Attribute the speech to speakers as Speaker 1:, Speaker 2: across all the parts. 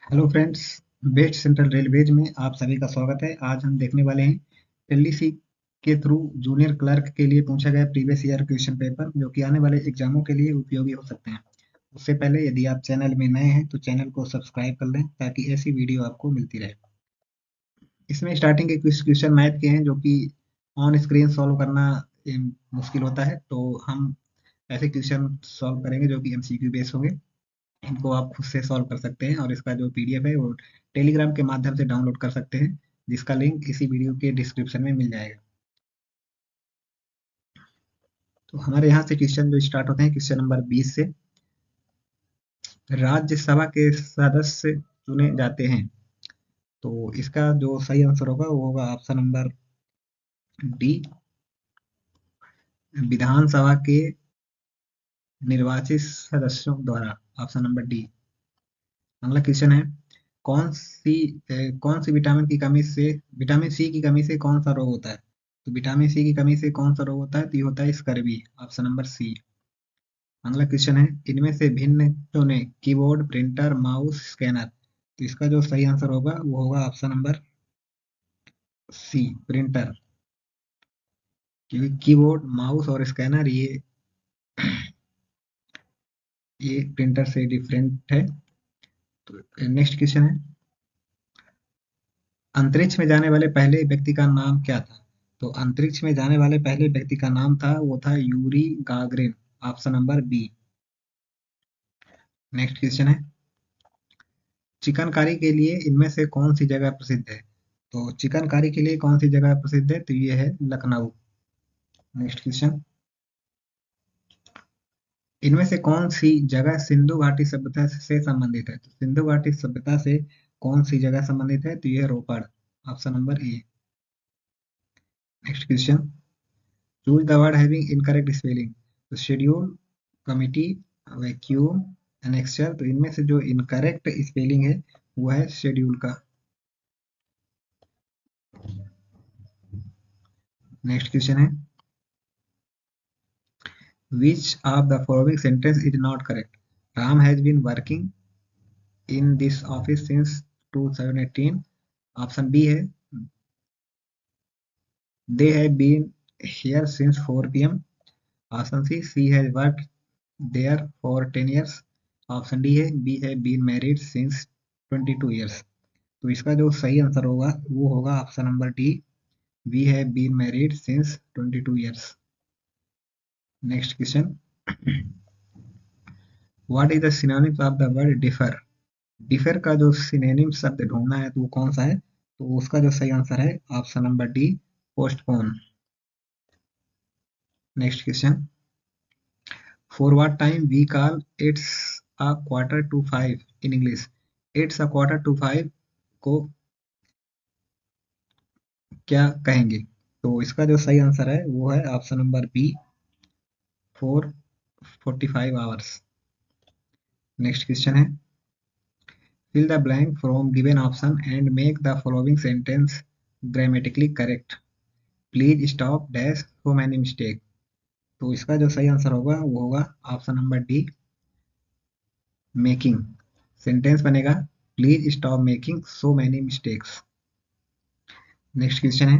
Speaker 1: Hello friends. West Central Railways में आप सभी का स्वागत है। आज हम देखने वाले हैं एलडीसी के थ्रू जूनियर क्लर्क के लिए पूछा गया प्रीवियस ईयर क्वेश्चन पेपर जो कि आने वाले एग्जामों के लिए उपयोगी हो सकते हैं। उससे पहले यदि आप चैनल में नए हैं तो चैनल को सब्सक्राइब कर लें ताकि ऐसी वीडियो आपको मिलती रहे। इसमें स्टार्टिंग के कुछ क्वेश्चन मैथ के हैं जो कि ऑन स्क्रीन सॉल्व करना मुश्किल होता है, तो हम ऐसे क्वेश्चन सॉल्व करेंगे जो कि एमसीक्यू बेस होंगे। इनको आप खुद से सॉल्व कर सकते हैं और इसका जो पीडीएफ है वो टेलीग्राम के माध्यम से डाउनलोड कर सकते हैं, जिसका लिंक इसी वीडियो के डिस्क्रिप्शन में मिल जाएगा। तो हमारे यहाँ से क्वेश्चन जो स्टार्ट होते हैं क्वेश्चन नंबर 20 से। राज्यसभा के सदस्य चुने जाते हैं, तो इसका जो सही आंसर होगा वो होगा ऑप्शन नंबर डी, विधानसभा के निर्वाचित सदस्यों द्वारा। Option number D. अगला क्वेश्चन है, कौन सी कौन सी विटामिन सी की कमी से कौन सा रोग होता है? तो विटामिन सी की कमी से कौन सा रोग होता है? तो ये होता है स्कर्वी। ऑप्शन नंबर सी। अगला क्वेश्चन है, इनमें से भिन्न चुनें कीबोर्ड, प्रिंटर, माउस, स्कैनर। तो इसका जो सही आंसर होगा वो होगा ऑप्शन नंबर सी, प्रिंटर। क्योंकि कीबोर्ड, माउस और स्कैनर ये प्रिंटर से डिफरेंट है। तो नेक्स्ट क्वेश्चन है, अंतरिक्ष में जाने वाले पहले व्यक्ति का नाम क्या था? तो अंतरिक्ष में जाने वाले पहले व्यक्ति का नाम वो था Yuri Gagarin. Option number B. Next question है, चिकनकारी के लिए इनमें से कौन सी जगह प्रसिद्ध है? तो चिकनकारी के लिए कौन सी जगह प्रसिद्ध है? तो ये है लखनऊ। नेक्स्ट क्वेश्चन, इनमें से कौन सी जगह सिंधु घाटी सभ्यता से संबंधित है? तो सिंधु घाटी सभ्यता से कौन सी जगह संबंधित है? तो ये है Ropar. Option number A. Next question, choose the word having incorrect spelling. तो शेड्यूल, कमिटी, वैक्यूम, एनेक्चर। तो इनमें से जो इनकरेक्ट स्पेलिंग है वो है शेड्यूल का। नेक्स्ट क्वेश्चन है, which of the following sentence is not correct? Ram has been working in this office since 2018। Option B है, they have been here since 4 p.m. Option C has work there for 10 years। Option D है, be है been married since 22 years। तो इसका जो सही answer होगा वो होगा option number D, we have been married since 22 years। Next question, what is the synonyms of the word differ? Differ का जो सिनोनिम शब्द ढूंढना है तो वो कौन सा है? तो उसका जो सही आंसर है option number D, postpone. Next question, for what time we call it's a quarter to 5 in English? It's a quarter to 5 को क्या कहेंगे? तो इसका जो सही आंसर है वो है option number B, 4:45 hours। Next question है, fill the blank from given option and make the following sentence grammatically correct. Please stop dash so many mistake। तो इसका जो सही आंसर होगा वो होगा option number D, making. Sentence बनेगा, please stop making so many mistakes. Next question है,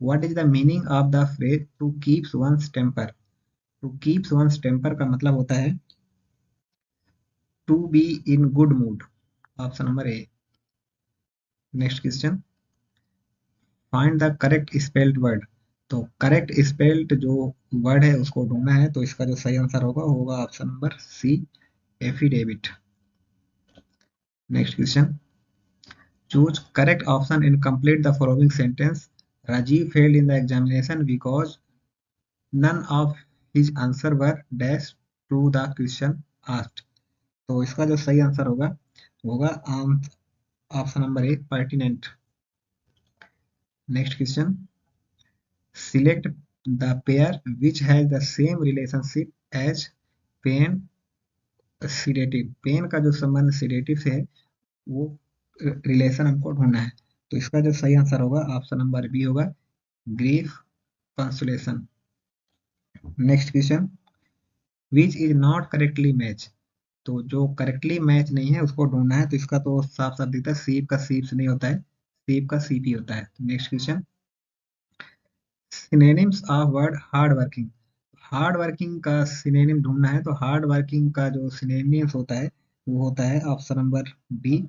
Speaker 1: what is the meaning of the phrase to keeps one's temper? To keeps one's temper का मतलब होता है to be in good mood. Option number A. Next question, find the correct spelled word. तो correct spelled जो word है उसको ढूंढना है, तो इसका जो सही आंसर होगा option number C, affidavit. Next question, choose correct option in complete the following sentence. Rajiv failed in the examination because none of his answer were dash to the question asked. तो इसका जो सही आंसर होगा option number A, pertinent. Next question, select the pair which has the same relationship as pain sedative. Pain का जो संबंध sedative से है वो रिलेशन हमको ढूंढना है, तो इसका जो सही आंसर होगा ऑप्शन नंबर बी होगा, grief consolation. Next question, which is not correctly match. तो जो करेक्टली मैच नहीं है उसको ढूंढना है, तो इसका तो साफ साफ दिखता है, सीप का सीप्स नहीं होता है, सीप का सीप ही होता है। Next question, synonyms of word hard working. Hard working का सिनोनिम ढूंढना है, तो हार्ड वर्किंग का जो सिनोनिम्स होता है वो होता है option number B,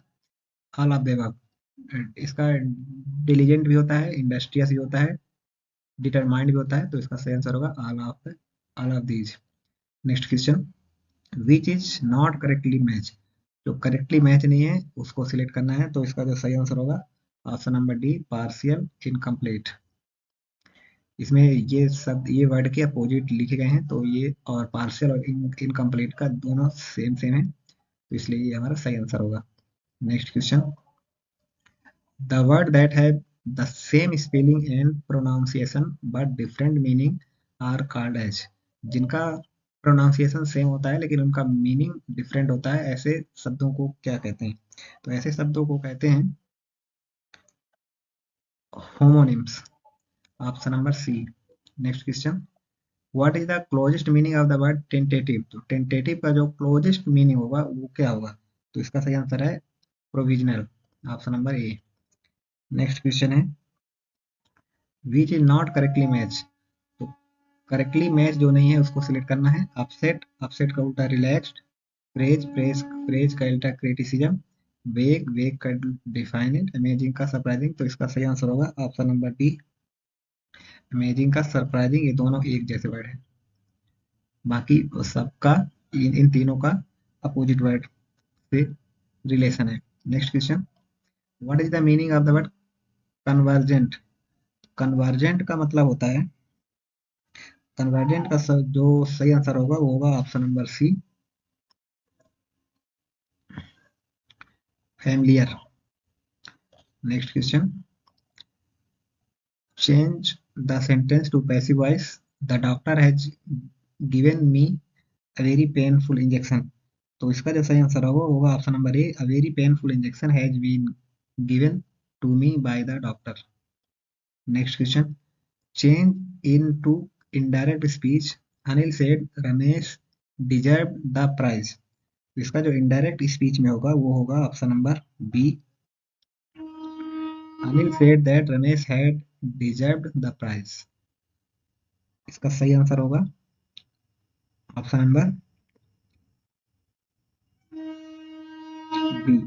Speaker 1: all of the above. इसका डिलीजेंट भी होता है, इंडस्ट्रियस भी होता है, डिटरमाइंड भी होता है, तो इसका सही आंसर होगा all of these. Next question, which is not correctly match. जो करेक्टली मैच नहीं है उसको सिलेक्ट करना है, तो इसका जो सही आंसर होगा option number D, partial incomplete. इसमें ये शब्द, ये वर्ड के अपोजिट लिखे गए हैं, तो ये और पार्शियल और इनकम्प्लीट का दोनों सेम सेम है, तो इसलिए ये हमारा सही आंसर होगा। Next question, the word that have the same spelling and pronunciation but different meaning are called as. जिनका प्रोनाउंसिएशन सेम होता है लेकिन उनका मीनिंग डिफरेंट होता है, ऐसे शब्दों को क्या कहते हैं? तो ऐसे शब्दों को कहते हैं homonyms, option number C. Next question, what is the closest meaning of the word tentative. तो टेंटेटिव का जो क्लोजेस्ट मीनिंग होगा वो क्या होगा? तो इसका सही आंसर है provisional, option number A. Next question है, which is not correctly match. तो करेक्टली मैच जो नहीं है उसको सिलेक्ट करना है। अपसेट, अपसेट का उल्टा रिलैक्स्ड, प्रेज, प्रेज का उल्टा क्रिटिसिज्म, वेग, वेग का डिफाइन इट, अमेजिंग का सरप्राइजिंग। तो इसका सही आंसर होगा ऑप्शन नंबर डी, अमेजिंग का सरप्राइजिंग, ये दोनों एक जैसे वर्ड है। बाकी सबका इन तीनों का अपोजिट वर्ड से रिलेशन है। Next question, what is the meaning of the word convergent. Convergent का मतलब होता है, कन्वर्जेंट का जो सही आंसर होगा वो होगा option number C, familiar. Next question, change the sentence to passive voice, the doctor has given me a very painful injection. तो इसका जो सही आंसर होगा वो होगा option number A, a very painful injection has been given to me by the doctor. Next question, change into indirect speech, Anil said Ramesh deserve the prize. इसका जो indirect speech में होगा वो होगा option number B, Anil said that Ramesh had deserved the prize। इसका सही answer होगा option number B.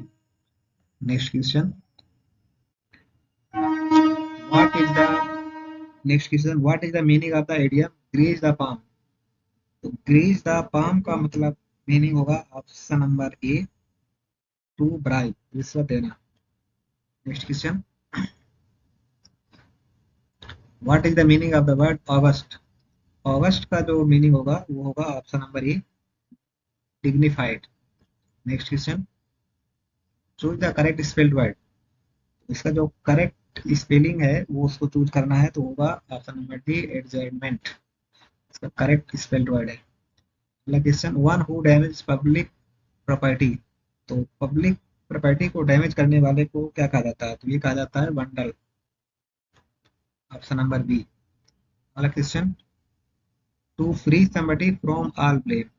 Speaker 1: Next question, what is the next question, what is the meaning of the idiom grease the palm. तो grease the palm का मतलब meaning होगा option number A, to bribe, रिश्वत देना। Next question, what is the meaning of the word august. August का जो meaning होगा वो होगा option number A, dignified. Next question, choose the correct spelled word. इसका जो करेक्ट स्पेलिंग है वो उसको चूज करना है, तो होगा ऑप्शन नंबर डी, एडजर्नमेंट। इसका करेक्ट स्पेल्ड वर्ड है। अगला question, one who damage public property. तो पब्लिक प्रॉपर्टी को डैमेज करने वाले को क्या कहा जाता है? तो ये कहा जाता है वंडल, ऑप्शन नंबर बी। अगला question, to free somebody from all blame.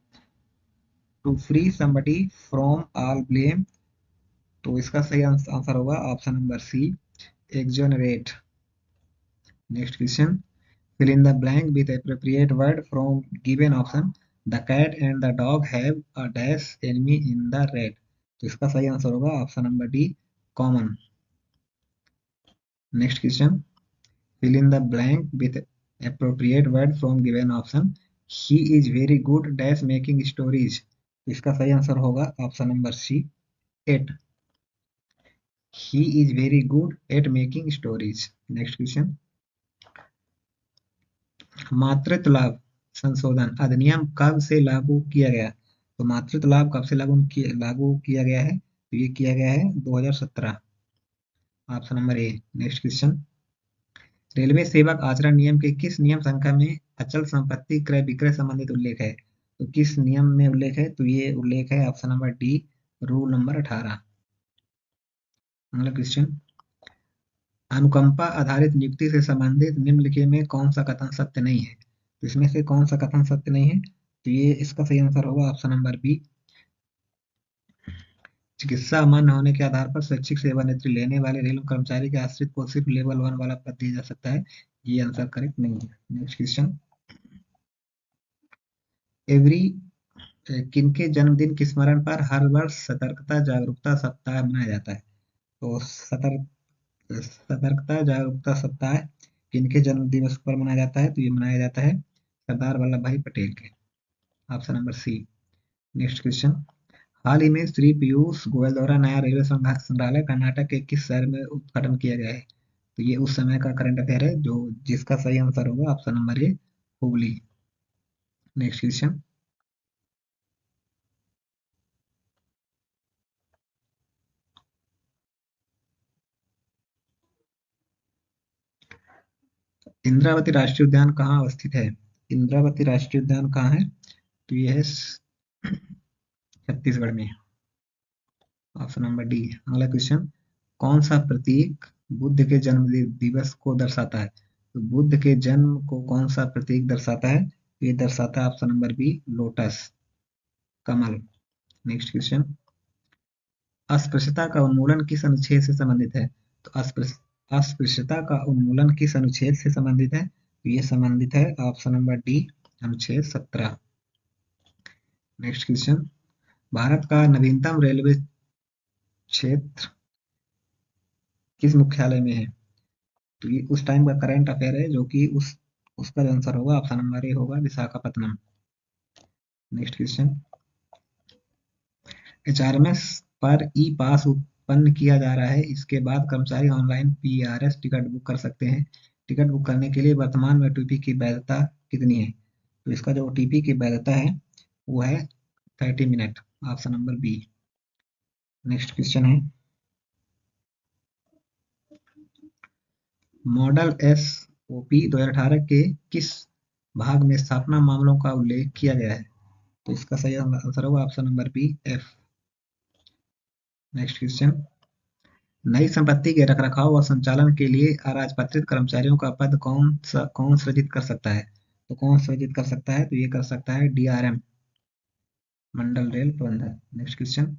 Speaker 1: To free somebody from all blame, तो इसका सही आंसर होगा option number C, exonerate। Next question, fill in the blank with appropriate word from given option, the cat and the dog have a dash enemy in the red। तो इसका सही answer होगा option number D, common. Next question, fill in the blank with appropriate word from given option, he is very good dash making stories। तो इसका सही answer होगा option number C, at, he is very good at making stories। Next question, मातृत्व लाभ संशोधन अधिनियम कब से लागू किया गया? तो मातृत्व लाभ कब से लागू किया गया है? तो ये किया गया है 2017, option number A. Next question, railway सेवक आचरण नियम के किस नियम संख्या में अचल संपत्ति क्रय विक्रय संबंधित उल्लेख है? तो किस नियम में उल्लेख है? तो ये उल्लेख है option number D, rule number 18। अगला क्वेश्चन, अनुकंपा आधारित नियुक्ति से संबंधित निम्नलिखित में कौन सा कथन सत्य नहीं है? तो इसमें से कौन सा कथन सत्य नहीं है? तो ये इसका सही आंसर होगा ऑप्शन नंबर बी, चिकित्सा अमान्य होने के आधार पर स्वैच्छिक सेवानिवृत्ति लेने वाले रेल कर्मचारी के आश्रित को सिर्फ लेवल 1 वाला पद दिया जा सकता है। ये आंसर करेक्ट नहीं है। नेक्स्ट क्वेश्चन, एवरी किनके जन्मदिन के स्मरण पर हर वर्ष सतर्कता जागरूकता सप्ताह मनाया जाता है? तो सतर्कता जागरूकता सप्ताह किनके जन्म दिवस पर मनाया जाता है? तो ये मनाया जाता है सरदार वल्लभ भाई पटेल के। Option number C. Next question, हाल ही में श्री पीयूष गोयल द्वारा नया रेलवे संग्रहालय कर्नाटक के किस शहर में उद्घाटन किया गया है? तो ये उस समय का करंट अफेयर है जो जिसका सही आंसर होगा ऑप्शन नंबर ए, हुगली। नेक्स्ट क्वेश्चन, इंद्रावती राष्ट्रीय उद्यान कहाँ अवस्थित है? इंद्रावती राष्ट्रीय उद्यान कहाँ है? तो ये है छत्तीसगढ़ में। Option number D. अगला क्वेश्चन, कौन सा प्रतीक बुद्ध के जन्म दिवस को दर्शाता है? तो बुद्ध के जन्म को कौन सा प्रतीक दर्शाता है? ये दर्शाता है ऑप्शन नंबर बी, लोटस, कमल। नेक्स्ट क्वेश्चन, अस्पृश्यता का उन्मूलन किस अनुच्छेद से संबंधित है? तो अस्पृश्यता का उन्मूलन किस अनुच्छेद से संबंधित है? तो ये संबंधित है ऑप्शन नंबर डी, अनुच्छेद 17। नेक्स्ट क्वेश्चन, भारत का नवीनतम रेलवे क्षेत्र किस मुख्यालय में है? तो ये उस टाइम का करंट अफेयर है जो कि उसका जो आंसर होगा ऑप्शन नंबर ए होगा, विशाखापत्तनम। नेक्स्ट क्वेश्चन, एचआरएमएस पर ई पास उत्पन्न किया जा रहा है, इसके बाद कर्मचारी ऑनलाइन पीआरएस टिकट बुक कर सकते हैं। टिकट बुक करने के लिए वर्तमान में ओटीपी की वैधता कितनी है? तो इसका जो ओटीपी की वैधता है वो है 30 minute, option number B. Next question है, मॉडल एसओपी 2018 के किस भाग में स्थापना मामलों का उल्लेख किया गया है? तो इसका सही आंसर होगा option number B, F. Next question, नई संपत्ति के रखरखाव और संचालन के लिए अराजपत्रित कर्मचारियों का पद कौन सृजित कर सकता है? तो कौन सृजित कर सकता है? तो ये कर सकता है डीआरएम, मंडल रेल प्रबंधक। नेक्स्ट क्वेश्चन,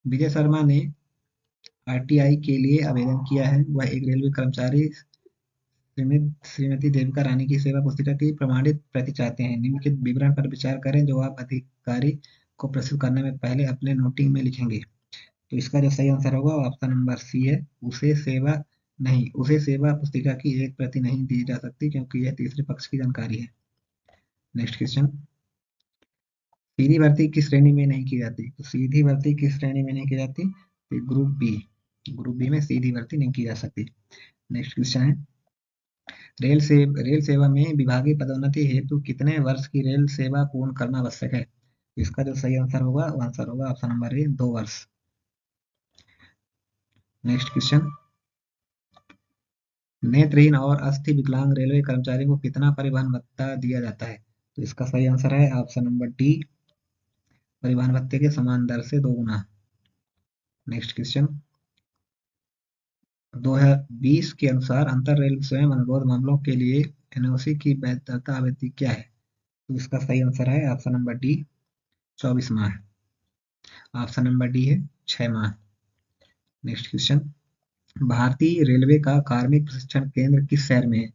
Speaker 1: विजय शर्मा ने आरटीआई के लिए आवेदन किया है, वह एक रेलवे कर्मचारी श्रीमती देविका रानी की सेवा पुस्तिका की प्रमाणित प्रति चाहते हैं। निम्नलिखित विवरण पर विचार करें जो आप अधिकारी को प्रस्तुत करने में पहले अपने नोटिंग में लिखेंगे। तो इसका जो सही आंसर होगा ऑप्शन नंबर सी है, उसे सेवा पुस्तिका की एक प्रति नहीं दी जा सकती क्योंकि यह तीसरे पक्ष की जानकारी है। नेक्स्ट क्वेश्चन, सीधी भर्ती किस श्रेणी में नहीं की जाती? तो सीधी भर्ती किस श्रेणी में नहीं की जाती? तो ग्रुप बी में सीधी भर्ती नहीं की जा सकती। नेक्स्ट क्वेश्चन है, रेल सेवा में विभागीय पदोन्नति हेतु कितने वर्ष की रेल सेवा पूर्ण करना आवश्यक है? तो इसका जो सही आंसर होगा वो आंसर होगा ऑप्शन नंबर ए, 2 वर्ष। नेक्स्ट क्वेश्चन, नेत्रहीन और अस्थि विकलांग रेलवे कर्मचारी को कितना परिवहन भत्ता दिया जाता है? तो इसका सही आंसर है ऑप्शन नंबर डी, परिवहन भत्ते के समान दर से 2 गुना। नेक्स्ट क्वेश्चन, 2020 के अनुसार अंतर रेल स्वयं अनुरोध मामलों के लिए एनओसी की वैधता अवधि क्या है? तो इसका सही आंसर है ऑप्शन नंबर डी, 24 माह। ऑप्शन नंबर डी है 6 माह। नेक्स्ट क्वेश्चन, भारतीय रेलवे का कार्मिक प्रशिक्षण केंद्र किस शहर में है?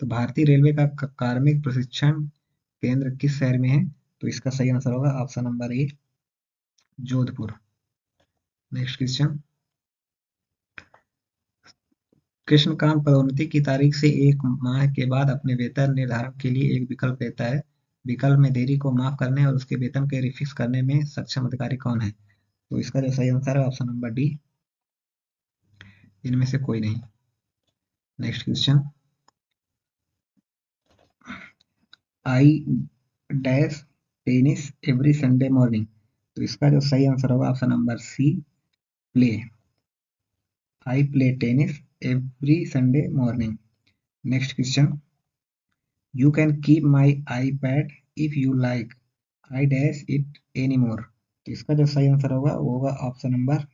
Speaker 1: तो भारतीय रेलवे का कार्मिक प्रशिक्षण केंद्र किस शहर में है? तो इसका सही आंसर होगा ऑप्शन नंबर ए, जोधपुर। नेक्स्ट क्वेश्चन, कृष्णकांत पदोन्नति की तारीख से 1 माह के बाद अपने वेतन निर्धारण के लिए एक विकल्प देता है। विकल्प में देरी को माफ करने और उसके वेतन के रिफिक्स करने में सक्षम अधिकारी कौन है? तो इसका जो सही आंसर है ऑप्शन नंबर डी, इनमें से कोई नहीं। Next question, I dash tennis every Sunday morning. तो इसका जो सही आंसर होगा option number C, play. I play tennis every Sunday morning. Next question, you can keep my iPad if you like, I dash it any more. तो इसका जो सही answer होगा वो होगा option number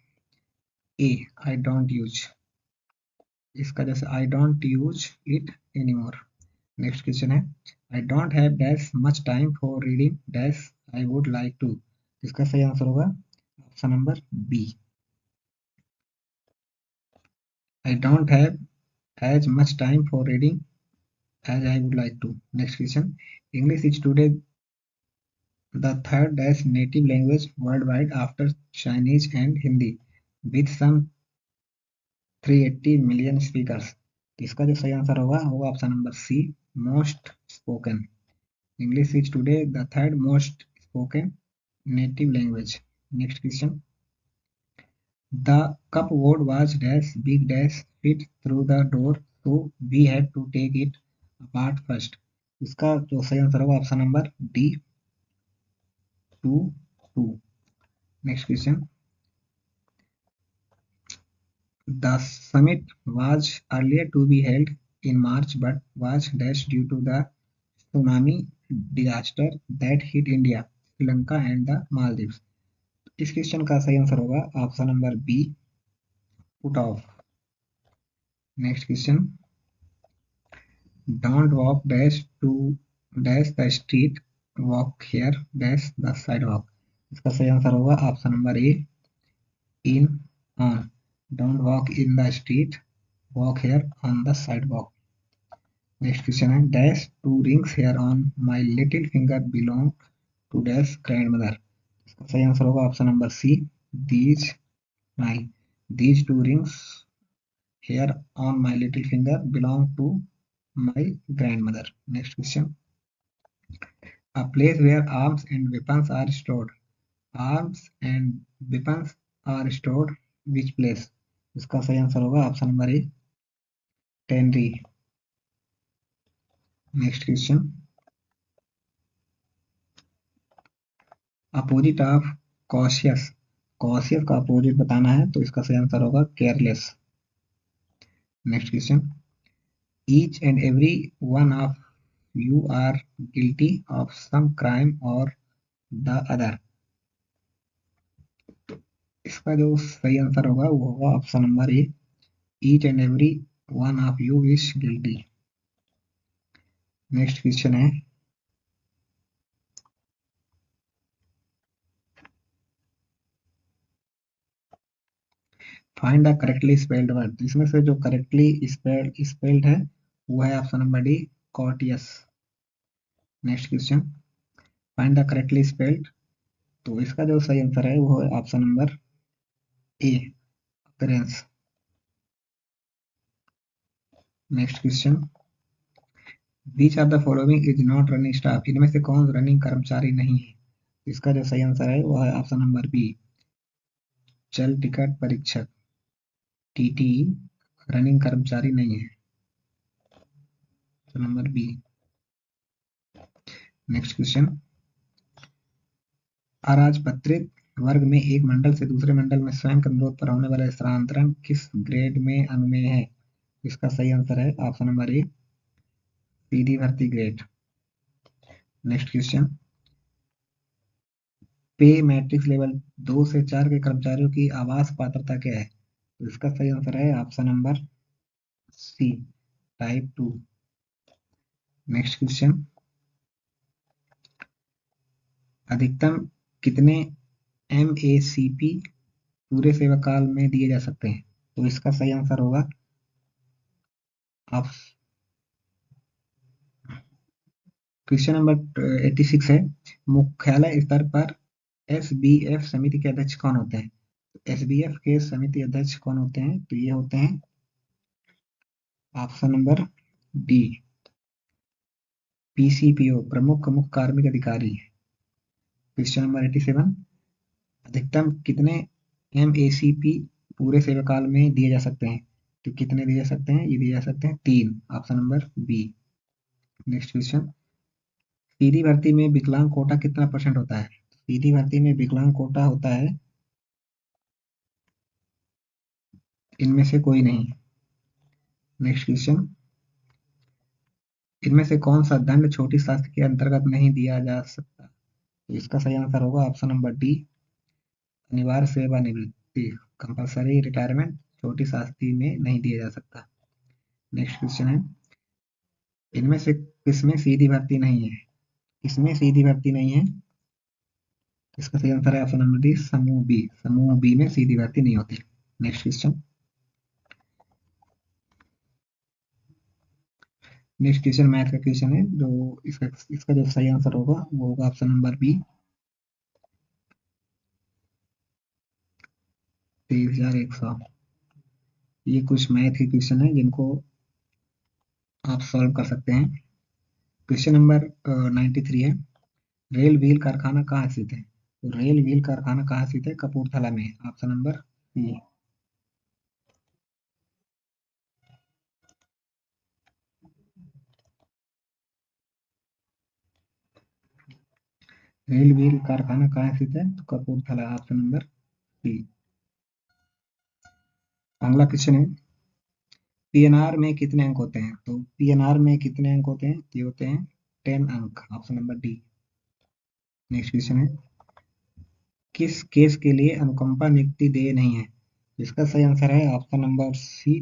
Speaker 1: A, I don't use. इसका जैसे I don't use it any more. Next question है, आई don't have dash much time for reading dash I would like to. इसका सही आंसर होगा option number B. I don't have as much time for reading as I would like to. Next question. English is today the third as native language worldwide after Chinese and Hindi, with some 380 million speakers. इसका जो सही answer होगा वो option number C, most spoken. English is today the third most spoken native language. Next question. The cupboard was dash big dash fit through the door, so we had to take it apart first. इसका जो सही answer होगा option number D, 2 2। Next question. The summit was earlier to be held in March but was dashed due to the tsunami disaster that hit India, Sri Lanka and the Maldives. इस question का सही answer होगा option number B, put off. Next question. Don't walk dash to dash the street, walk here dash the sidewalk। इसका सही answer होगा option number A, in on. Don't walk in the street, walk here on the sidewalk। Next question है dash two rings here on my little finger belong to dash grandmother. इसका सही answer होगा option number C, these my these two rings here on my little finger belong to my grandmother. Next question. A place where arms and weapons are stored. Arms and weapons are stored which place? इसका सही answer होगा option number A, tannery. Next question. Opposite of cautious, cautious का opposite बताना है तो इसका सही answer होगा careless. Next question. Each and every one of you are guilty of some crime or the other। इसका जो सही आंसर होगा वो होगा option number A, each and every one of you is guilty. Next question है find the correctly spelled word. इसमें से जो करेक्टली स्पेल्ड है वो है option number D, courteous. Next question. Find the correctly spelled, तो इसका जो सही आंसर है वो है option number A, appearance. Next question. Which of the following is not running staff. इनमें से कौन रनिंग कर्मचारी नहीं है? इसका जो सही आंसर है वो है ऑप्शन नंबर बी, चल टिकट परीक्षक। टीटी रनिंग कर्मचारी नहीं है, नंबर बी। Next question. अराजपत्रित वर्ग में एक मंडल से दूसरे मंडल में स्वयं के अनुरोध पर होने वाला स्थानांतरण किस ग्रेड में अनुमेय है? इसका सही आंसर है ऑप्शन नंबर ए, सीधी भर्ती ग्रेड। Next question. पे मैट्रिक्स लेवल 2 से 4 के कर्मचारियों की आवास पात्रता क्या है? तो इसका सही आंसर है option number C, type 2। Next question. अधिकतम कितने MACP पूरे सेवा काल में दिए जा सकते हैं? तो इसका सही आंसर होगा आप क्वेश्चन नंबर 86 है। मुख्यालय स्तर पर SBF समिति के अध्यक्ष कौन होते हैं? SBF के समिति अध्यक्ष कौन होते हैं? तो ये होते हैं ऑप्शन नंबर डी, PCPO, प्रमुख मुख्य कार्मिक अधिकारी। Question number 87। अधिकतम कितने MACP पूरे सेवा काल में दिए जा सकते हैं? तो कितने दिए जा सकते हैं? ये दिए जा सकते हैं 3, option number B. Next question. सीधी भर्ती में विकलांग कोटा कितना % होता है? सीधी भर्ती में विकलांग कोटा होता है इनमें से कोई नहीं। Next question. इनमें से कौन सा दंड छोटी शास्ति के अंतर्गत नहीं दिया जा सकता? तो इसका सही आंसर होगा ऑप्शन नंबर डी, अनिवार्य सेवानिवृत्ति, कंपलसरी रिटायरमेंट छोटी शास्ति में नहीं दिया जा सकता। नेक्स्ट क्वेश्चन है इनमें से किसमें सीधी भर्ती नहीं है? किसमें सीधी भर्ती नहीं है? इसका सही आंसर है ऑप्शन नंबर डी, समूह बी। समूह बी में सीधी भर्ती नहीं होती। Next question. Next question math का क्वेश्चन है, जो इसका इसका जो सही आंसर होगा वो होगा ऑप्शन नंबर बी, 23,100। ये कुछ मैथ के क्वेश्चन है जिनको आप सॉल्व कर सकते हैं। क्वेश्चन नंबर 93 है, रेल व्हील कारखाना कहाँ स्थित है? तो रेल व्हील कारखाना कहाँ स्थित है? कपूरथला में। Option number C. Rail wheel कारखाना कहाँ स्थित है? तो कपूरथला। ऑप्शन नंबर सी। अगला क्वेश्चन है, पीएनआर में कितने अंक होते हैं? तो पीएनआर में कितने अंक होते हैं? ये होते हैं 10 अंक। Option number D. Next question है, किस केस के लिए अनुकंपा नियुक्ति देय नहीं है? इसका सही आंसर है option number C,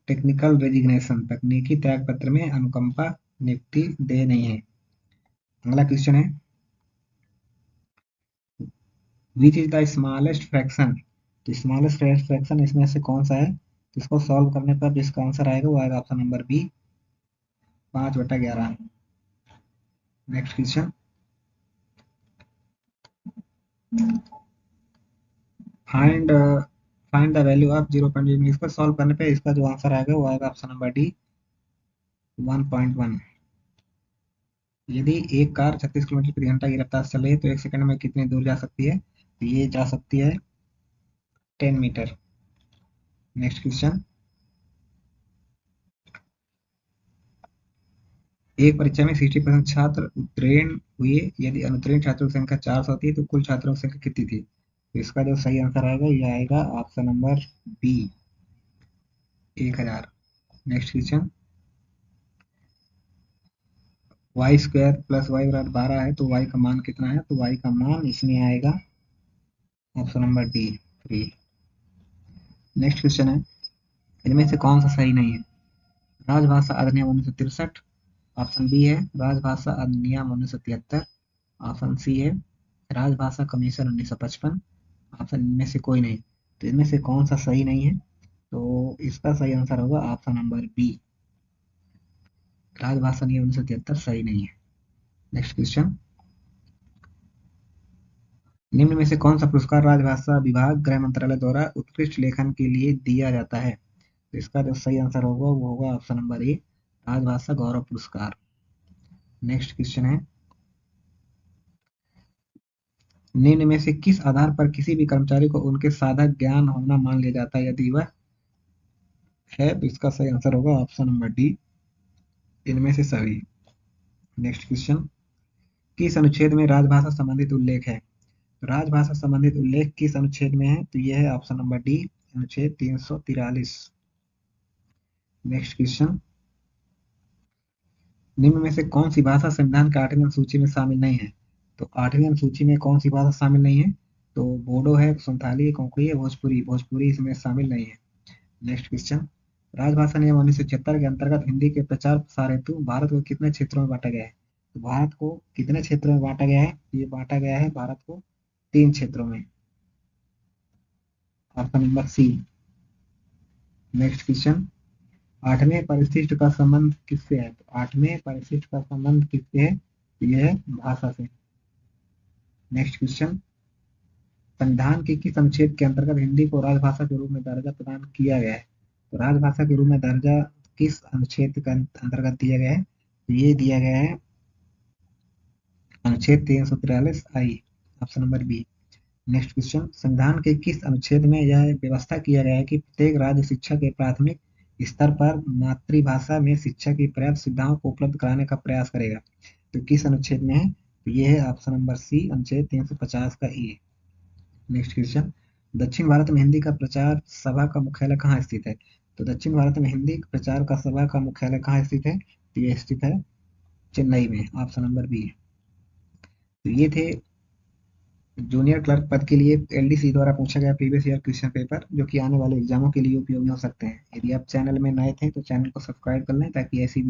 Speaker 1: technical resignation. तकनीकी त्याग पत्र में अनुकंपा नियुक्ति देय नहीं है। अगला क्वेश्चन है, which is the smallest fraction? तो स्मॉलेस्ट फ्रैक्शन इसमें से कौन सा है? तो इसको सॉल्व करने पर जिसका आंसर आएगा वो आएगा option number B, 5/11। Next question, find find the value of 0.0। इसको सॉल्व करने पे इसका जो आंसर आएगा वो आएगा ऑप्शन नंबर डी, 1.1। यदि एक कार 36 किलोमीटर प्रति घंटा की रफ्तार से चल रही है तो एक सेकंड में कितनी दूर जा सकती है? तो ये जा सकती है 10 मीटर। नेक्स्ट क्वेश्चन, एक परीक्षा में 60% छात्र उत्तीर्ण हुए, यदि अनुत्तीर्ण छात्रों की संख्या 400 थी तो कुल छात्रों की संख्या कितनी थी? तो इसका जो सही आंसर आएगा ये आएगा option number B, 1000। Next question, Y square plus Y बराबर 12 है तो वाई का मान कितना है? तो वाई का मान इसमें आएगा option number D, 3। Next question है, इनमें से कौन सा सही नहीं है? राजभाषा अधिनियम 1963, ऑप्शन बी है राजभाषा अधिनियम 1973, ऑप्शन सी है राजभाषा कमीशन 1955, ऑप्शन इनमें से कोई नहीं। तो इनमें से कौन सा सही नहीं है? तो इसका सही आंसर होगा ऑप्शन नंबर बी, राजभाषा नियम 1973 सही नहीं है। नेक्स्ट क्वेश्चन, निम्न में से कौन सा पुरस्कार राजभाषा विभाग गृह मंत्रालय द्वारा उत्कृष्ट लेखन के लिए दिया जाता है? तो इसका जो सही आंसर होगा वो होगा ऑप्शन नंबर ए, राजभाषा गौरव पुरस्कार। नेक्स्ट क्वेश्चन है, निम्न में से किस आधार पर किसी भी कर्मचारी को उनके साधक ज्ञान होना मान लिया जाता है यदि वह है? तो इसका सही आंसर होगा ऑप्शन नंबर डी, इनमें से सभी। नेक्स्ट क्वेश्चन, किस अनुच्छेद में राजभाषा संबंधित उल्लेख है? तो राजभाषा संबंधित उल्लेख किस अनुच्छेद में है? तो यह है ऑप्शन नंबर डी, अनुच्छेद 343। नेक्स्ट क्वेश्चन, निम्न में से कौन सी भाषा संविधान की 8वीं अनुसूची में शामिल नहीं है? तो 8वीं अनुसूची में कौन सी भाषा शामिल नहीं है? तो बोडो है, संथाली है, कोंकणी है, भोजपुरी। भोजपुरी इसमें शामिल नहीं है। नेक्स्ट क्वेश्चन, राजभाषा नियम 1976 के अंतर्गत हिंदी के प्रचार प्रसार हेतु भारत को कितने क्षेत्रों में बांटा गया है? तो भारत को कितने क्षेत्रों में बांटा गया है? ये बांटा गया है भारत को 3 क्षेत्रों में। Option number C. Next question, आठवें परिशिष्ट का संबंध किससे है? तो आठवें परिशिष्ट का संबंध किससे है? तो यह है भाषा से। नेक्स्ट क्वेश्चन, संविधान के किस अनुच्छेद के अंतर्गत हिंदी को राजभाषा के रूप में दर्जा प्रदान किया गया है? तो राजभाषा के रूप में दर्जा किस अनुच्छेद के अंतर्गत दिया गया है? तो ये दिया गया है अनुच्छेद 343 आई। Option number B. Next question, संविधान के किस अनुच्छेद में यह व्यवस्था किया गया है कि प्रत्येक राज्य शिक्षा के प्राथमिक स्तर पर मातृभाषा में शिक्षा की पर्याप्त सुविधाओं को उपलब्ध कराने का प्रयास करेगा? तो किस अनुच्छेद में है? तो ये है ऑप्शन नंबर सी, अनुच्छेद 350 का ए। नेक्स्ट क्वेश्चन, दक्षिण भारत में हिंदी का प्रचार सभा का मुख्यालय कहाँ स्थित है? तो दक्षिण भारत में हिंदी प्रचार का सभा का मुख्यालय कहाँ स्थित है? तो ये स्थित है चेन्नई में। Option number B. तो ये थे जूनियर क्लर्क पद के लिए एलडीसी द्वारा पूछा गया प्रीवियस ईयर क्वेश्चन पेपर, जो कि आने वाले एग्जामों के लिए उपयोगी हो सकते हैं। यदि आप चैनल में नए थे तो चैनल को सब्सक्राइब कर लें ताकि ऐसी